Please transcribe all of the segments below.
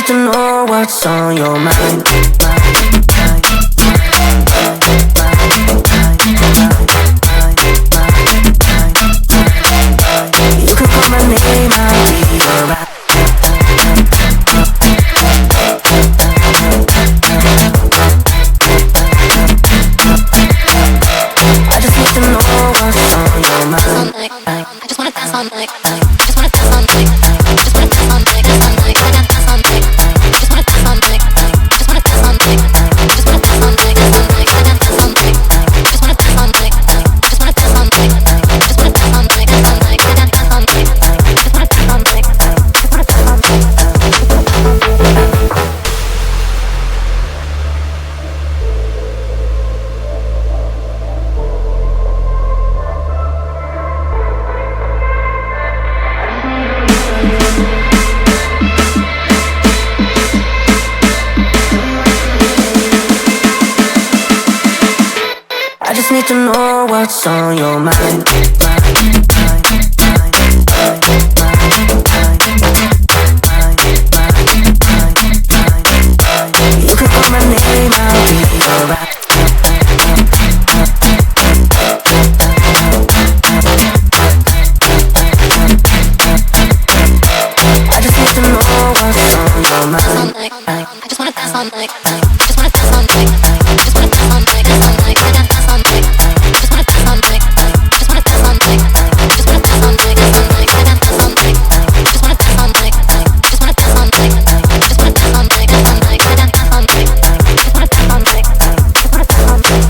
need to know what's on your mind. You can call my name, I'll be alright. I just need to know what's on your mind. I just wanna dance all night. I just wanna dance all night. I just wanna dance all night. Dance all night. I got dance all night. I just wanna dance all night. I just wanna dance all night. I just wanna dance all night. Dance all night. I got dance all night. I just wanna dance all night. I just wanna dance all night. I just wanna dance all night. Dance all night. I got dance all night. I just wanna dance all night. I just wanna dance all night. I just need to know what's on your mind. You can call my name, I'll be alright. I just need to know what's on your mind. I just wanna dance all night. I just wanna dance all night. I just wanna dance all night. Dance all night. I got dance all night. I just wanna dance all night. I just wanna dance all night. I just wanna dance all night. Dance all night. I got dance all night. I just wanna dance all night. I just wanna dance all night. I just wanna dance all night. Dance all night. I got dance all night. I just wanna dance all night. I just wanna dance all night.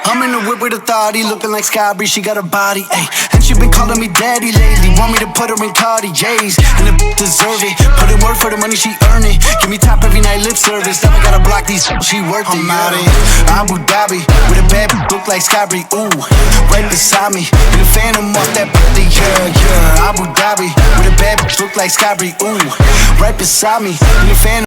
I'm in the whip with authority, looking like Sky Bree, she got a body, ayy. And she been calling me daddy lately, want me to put her in Cartiers, and the deserve it. Put in work for the money, she earn it. Give me top every night, lip service. Never gotta block these, she worth it. I'm out in Abu Dhabi, with a bad look like Sky Bree, ooh, right beside me. In the phantom off that body, yeah. Abu Dhabi, with a bad look like Sky Bree, ooh, right beside me. In the phantom.